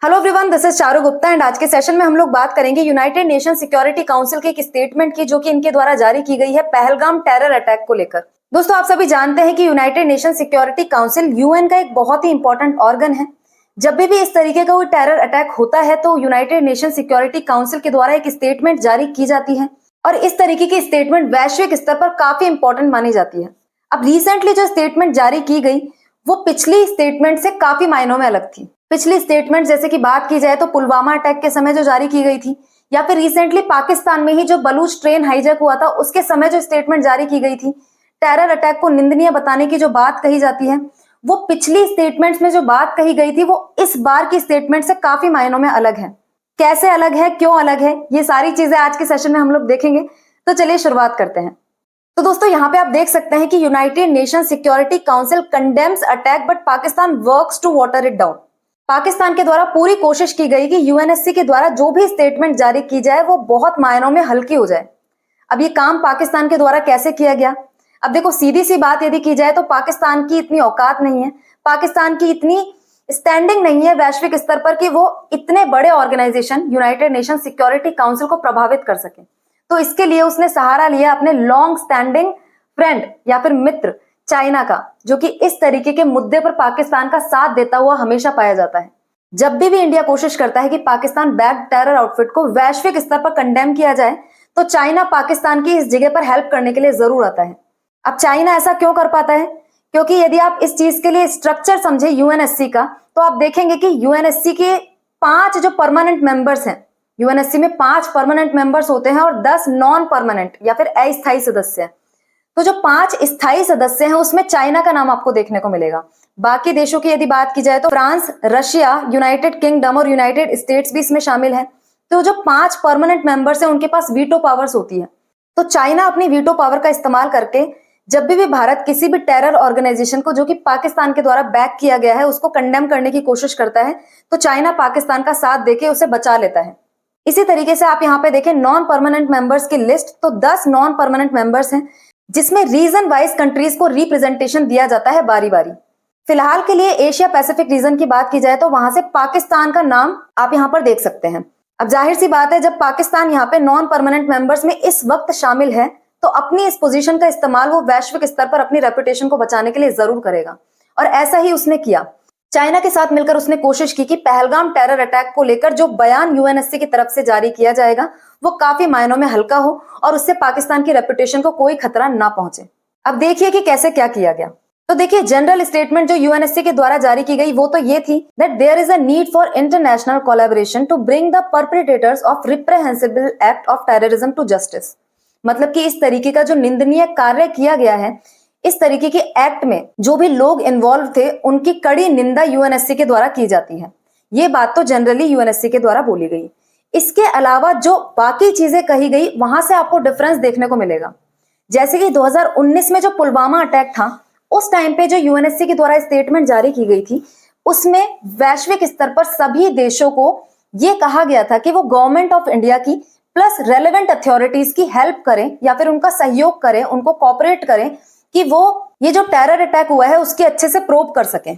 Hello everyone, this is Charu Gupta and आज के session में हम लोग बात करेंगे यूनाइटेड नेशन सिक्योरिटी काउंसिल की एक स्टेटमेंट की जो कि इनके द्वारा जारी की गई है पहलगाम टेरर अटैक को लेकर। दोस्तों, आप सभी जानते हैं कि United Nation Security council UN का एक बहुत ही इंपॉर्टेंट ऑर्गन है। जब भी इस तरीके का कोई टेरर अटैक होता है तो यूनाइटेड नेशन सिक्योरिटी काउंसिल के द्वारा एक स्टेटमेंट जारी की जाती है और इस तरीके की स्टेटमेंट वैश्विक स्तर पर काफी इंपॉर्टेंट मानी जाती है। अब रिसेंटली जो स्टेटमेंट जारी की गई वो पिछली स्टेटमेंट से काफी मायनों में अलग थी। पिछली स्टेटमेंट जैसे कि बात की जाए तो पुलवामा अटैक के समय जो जारी की गई थी, या फिर रिसेंटली पाकिस्तान में ही जो बलूच ट्रेन हाईजैक हुआ था उसके समय जो स्टेटमेंट जारी की गई थी, टेरर अटैक को निंदनीय बताने की जो बात कही जाती है, वो पिछली स्टेटमेंट्स में जो बात कही गई थी वो इस बार की स्टेटमेंट से काफी मायनों में अलग है। कैसे अलग है, क्यों अलग है, ये सारी चीजें आज के सेशन में हम लोग देखेंगे। तो चलिए शुरुआत करते हैं। तो दोस्तों, यहाँ पे आप देख सकते हैं कि United Nation Security Council condemns attack but Pakistan works to water it down. Pakistan के द्वारा पूरी कोशिश की गई कि यूएनएससी के द्वारा जो भी स्टेटमेंट जारी की जाए वो बहुत मायनों में हल्की हो जाए। अब ये काम पाकिस्तान के द्वारा कैसे किया गया? अब देखो, सीधी सी बात यदि की जाए तो पाकिस्तान की इतनी औकात नहीं है, पाकिस्तान की इतनी स्टैंडिंग नहीं है वैश्विक स्तर पर कि वो इतने बड़े organization United Nation Security Council को प्रभावित कर सके। तो इसके लिए उसने सहारा लिया अपने लॉन्ग स्टैंडिंग फ्रेंड या फिर मित्र चाइना का, जो कि इस तरीके के मुद्दे पर पाकिस्तान का साथ देता हुआ हमेशा पाया जाता है। जब भी इंडिया कोशिश करता है कि पाकिस्तान बैक्ड टेरर आउटफिट को वैश्विक स्तर पर कंडेम किया जाए तो चाइना पाकिस्तान की इस जगह पर हेल्प करने के लिए जरूर आता है। अब चाइना ऐसा क्यों कर पाता है? क्योंकि यदि आप इस चीज के लिए स्ट्रक्चर समझे यूएनएससी का, तो आप देखेंगे कि यूएनएससी के 5 जो परमानेंट मेंबर्स हैं, यूएनएससी में 5 परमानेंट मेंबर्स होते हैं और 10 नॉन परमानेंट या फिर अस्थायी सदस्य हैं। तो जो 5 स्थायी सदस्य हैं उसमें चाइना का नाम आपको देखने को मिलेगा। बाकी देशों की यदि बात की जाए तो फ्रांस, रशिया, यूनाइटेड किंगडम और यूनाइटेड स्टेट्स भी इसमें शामिल है। तो जो 5 परमानेंट मेंबर्स हैं उनके पास वीटो पावर्स होती है। तो चाइना अपनी वीटो पावर का इस्तेमाल करके जब भी भारत किसी भी टेरर ऑर्गेनाइजेशन को जो कि पाकिस्तान के द्वारा बैक किया गया है उसको कंडेम करने की कोशिश करता है, तो चाइना पाकिस्तान का साथ देके उसे बचा लेता है। इसी तरीके से आप यहाँ पे देखें नॉन परमानेंट मेंबर्स की लिस्ट, तो 10 नॉन परमानेंट मेंबर्स हैं जिसमें रीजन वाइज कंट्रीज को रिप्रेजेंटेशन दिया जाता है बारी बारी। फिलहाल के लिए एशिया पैसिफिक रीजन की बात की जाए तो वहां से पाकिस्तान का नाम आप यहाँ पर देख सकते हैं। अब जाहिर सी बात है, जब पाकिस्तान यहाँ पे नॉन परमानेंट मेंबर्स में इस वक्त शामिल है तो अपनी इस पोजीशन का इस्तेमाल वो वैश्विक स्तर पर अपनी रेपुटेशन को बचाने के लिए जरूर करेगा और ऐसा ही उसने किया। चाइना के साथ मिलकर उसने कोशिश की कि पहलगाम टेरर अटैक को लेकर जो बयान यूएनएससी की तरफ से जारी किया जाएगा वो काफी मायनों में हल्का हो और उससे पाकिस्तान की रेपुटेशन को कोई खतरा ना पहुंचे। अब देखिए कि कैसे क्या किया गया। तो देखिए, जनरल स्टेटमेंट जो यूएनएससी के द्वारा जारी की गई वो तो ये थी that there is a need for international collaboration to bring the perpetrators of reprehensible act of terrorism to justice. मतलब कि इस तरीके का जो निंदनीय कार्य किया गया है, इस तरीके के एक्ट में जो भी लोग इन्वॉल्व थे उनकी कड़ी निंदा यूएनएससी के द्वारा की जाती है। ये बात तो जनरली यूएनएससी के द्वारा बोली गई। इसके अलावा जो बाकी चीजें कही गई वहां से आपको डिफरेंस देखने को मिलेगा। जैसे कि 2019 में जो पुलवामा अटैक था उस टाइम पे जो यूएनएससी के द्वारा स्टेटमेंट जारी की गई थी उसमें वैश्विक स्तर पर सभी देशों को यह कहा गया था कि वो गवर्नमेंट ऑफ इंडिया की प्लस रेलेवेंट अथॉरिटीज की हेल्प करें या फिर उनका सहयोग करें, उनको कोऑपरेट करें कि वो ये जो टेरर अटैक हुआ है उसके अच्छे से प्रोब कर सकें।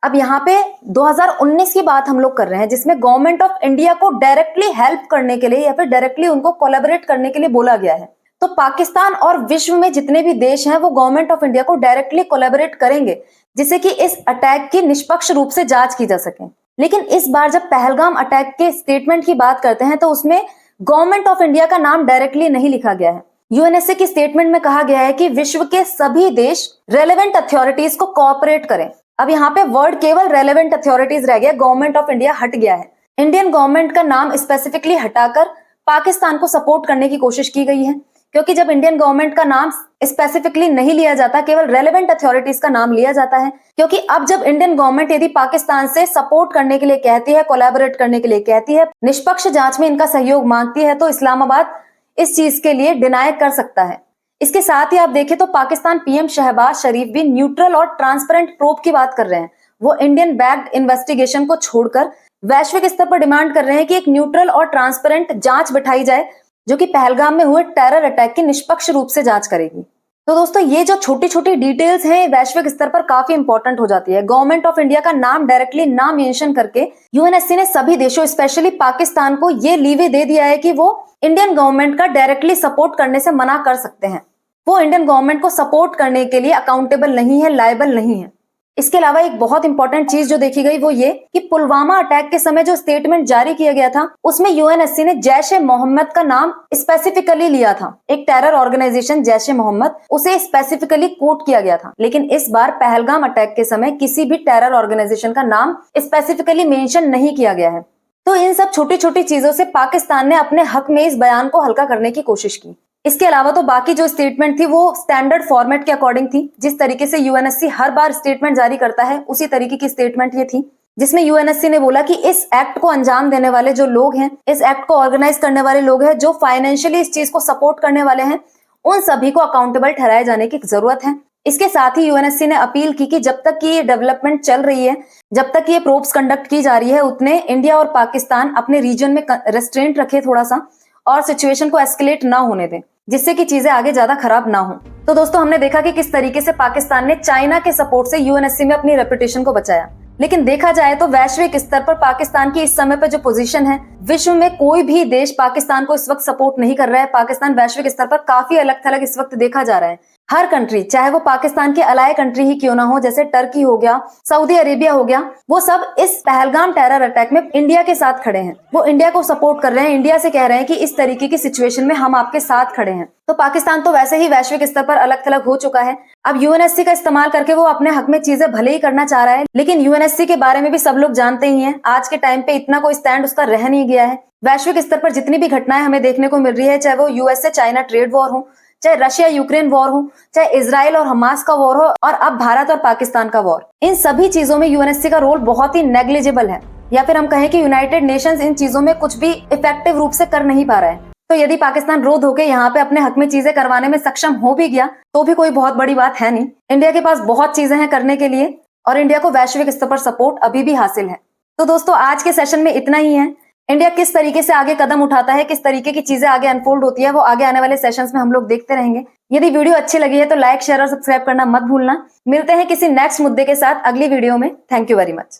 अब यहाँ पे 2019 की बात हम लोग कर रहे हैं जिसमें गवर्नमेंट ऑफ इंडिया को डायरेक्टली हेल्प करने के लिए या फिर डायरेक्टली उनको कोलैबोरेट करने के लिए बोला गया है। तो पाकिस्तान और विश्व में जितने भी देश हैं वो गवर्नमेंट ऑफ इंडिया को डायरेक्टली कोलैबोरेट करेंगे जिससे कि इस अटैक की निष्पक्ष रूप से जांच की जा सके। लेकिन इस बार जब पहलगाम अटैक के स्टेटमेंट की बात करते हैं तो उसमें गवर्नमेंट ऑफ इंडिया का नाम डायरेक्टली नहीं लिखा गया है। यूएनएससी की स्टेटमेंट में कहा गया है कि विश्व के सभी देश रेलेवेंट अथॉरिटीज को कोऑपरेट करें। अब यहाँ पे वर्ड केवल रेलेवेंट अथॉरिटीज रह गया, गवर्नमेंट ऑफ इंडिया हट गया है। इंडियन गवर्नमेंट का नाम स्पेसिफिकली हटाकर पाकिस्तान को सपोर्ट करने की कोशिश की गई है, क्योंकि जब इंडियन गवर्नमेंट का नाम स्पेसिफिकली नहीं लिया जाता, केवल रेलेवेंट अथॉरिटीज का नाम लिया जाता है। क्योंकि अब जब इंडियन गवर्नमेंट यदि पाकिस्तान से सपोर्ट करने के लिए कहती है, कोलैबोरेट करने के लिए कहती है, निष्पक्ष जांच में इनका सहयोग मांगती है, तो इस्लामाबाद इस चीज के लिए डिनाई कर सकता है। इसके साथ ही आप देखें तो पाकिस्तान पीएम शहबाज शरीफ भी न्यूट्रल और ट्रांसपेरेंट प्रोब की बात कर रहे हैं। वो इंडियन बैक्ड इन्वेस्टिगेशन को छोड़कर वैश्विक स्तर पर डिमांड कर रहे हैं कि एक न्यूट्रल और ट्रांसपेरेंट जांच बिठाई जाए जो कि पहलगाम में हुए टेरर अटैक की निष्पक्ष रूप से जांच करेगी। तो दोस्तों ये जो छोटी छोटी डिटेल्स हैं वैश्विक स्तर पर काफी इंपॉर्टेंट हो जाती है। गवर्नमेंट ऑफ इंडिया का नाम डायरेक्टली ना मेंशन करके यूएनएससी ने सभी देशों स्पेशली पाकिस्तान को ये लीवे दे दिया है कि वो इंडियन गवर्नमेंट का डायरेक्टली सपोर्ट करने से मना कर सकते हैं। वो इंडियन गवर्नमेंट को सपोर्ट करने के लिए अकाउंटेबल नहीं है, लायबल नहीं है। इसके अलावा एक बहुत इंपॉर्टेंट चीज जो देखी गई वो ये कि पुलवामा अटैक के समय जो स्टेटमेंट जारी किया गया था उसमें यूएनएससी ने जैश ए मोहम्मद का नाम स्पेसिफिकली लिया था। एक टेरर ऑर्गेनाइजेशन जैश ए मोहम्मद, उसे स्पेसिफिकली कोट किया गया था। लेकिन इस बार पहलगाम अटैक के समय किसी भी टेरर ऑर्गेनाइजेशन का नाम स्पेसिफिकली मेंशन नहीं किया गया है। तो इन सब छोटी छोटी चीजों से पाकिस्तान ने अपने हक में इस बयान को हल्का करने की कोशिश की। इसके अलावा तो बाकी जो स्टेटमेंट थी वो स्टैंडर्ड फॉर्मेट के अकॉर्डिंग थी। जिस तरीके से यूएनएससी हर बार स्टेटमेंट जारी करता है उसी तरीके की स्टेटमेंट ये थी, जिसमें यूएनएससी ने बोला कि इस एक्ट को अंजाम देने वाले जो लोग हैं, इस एक्ट को ऑर्गेनाइज करने वाले लोग हैं, जो फाइनेंशियली इस चीज को सपोर्ट करने वाले हैं, उन सभी को अकाउंटेबल ठहराए जाने की जरूरत है। इसके साथ ही यूएनएससी ने अपील की कि जब तक की ये डेवलपमेंट चल रही है, जब तक ये प्रोब्स कंडक्ट की जा रही है, उतने इंडिया और पाकिस्तान अपने रीजन में रेस्ट्रेंट रखे थोड़ा सा और सिचुएशन को एस्केलेट ना होने दें, जिससे कि चीजें आगे ज्यादा खराब ना हो। तो दोस्तों हमने देखा कि किस तरीके से पाकिस्तान ने चाइना के सपोर्ट से यूएनएससी में अपनी रेपुटेशन को बचाया। लेकिन देखा जाए तो वैश्विक स्तर पर पाकिस्तान की इस समय पर जो पोजीशन है, विश्व में कोई भी देश पाकिस्तान को इस वक्त सपोर्ट नहीं कर रहा है। पाकिस्तान वैश्विक स्तर पर काफी अलग थलग इस वक्त देखा जा रहा है। हर कंट्री, चाहे वो पाकिस्तान के अलाय कंट्री ही क्यों ना हो, जैसे टर्की हो गया, सऊदी अरेबिया हो गया, वो सब इस पहलगाम टेरर अटैक में इंडिया के साथ खड़े हैं। वो इंडिया को सपोर्ट कर रहे हैं, इंडिया से कह रहे हैं कि इस तरीके की सिचुएशन में हम आपके साथ खड़े हैं। तो पाकिस्तान तो वैसे ही वैश्विक स्तर पर अलग थलग हो चुका है। अब यूएनएससी का इस्तेमाल करके वो अपने हक में चीजें भले ही करना चाह रहा है, लेकिन यूएनएससी के बारे में भी सब लोग जानते ही हैं, आज के टाइम पे इतना कोई स्टैंड उसका रह नहीं गया है। वैश्विक स्तर पर जितनी भी घटनाएं हमें देखने को मिल रही है, चाहे वो यूएसए चाइना ट्रेड वॉर हो, चाहे रशिया यूक्रेन वॉर हो, चाहे इजराइल और हमास का वॉर हो, और अब भारत और पाकिस्तान का वॉर, इन सभी चीजों में यूएनएससी का रोल बहुत ही नेग्लिजिबल है। या फिर हम कहें कि यूनाइटेड नेशंस इन चीजों में कुछ भी इफेक्टिव रूप से कर नहीं पा रहा है। तो यदि पाकिस्तान रोध होकर यहाँ पे अपने हक में चीजें करवाने में सक्षम हो भी गया तो भी कोई बहुत बड़ी बात है नहीं। इंडिया के पास बहुत चीजें हैं करने के लिए और इंडिया को वैश्विक स्तर पर सपोर्ट अभी भी हासिल है। तो दोस्तों आज के सेशन में इतना ही है। इंडिया किस तरीके से आगे कदम उठाता है, किस तरीके की चीजें आगे अनफोल्ड होती है, वो आगे आने वाले सेशंस में हम लोग देखते रहेंगे। यदि वीडियो अच्छी लगी है तो लाइक, शेयर और सब्सक्राइब करना मत भूलना। मिलते हैं किसी नेक्स्ट मुद्दे के साथ अगली वीडियो में। Thank you very much.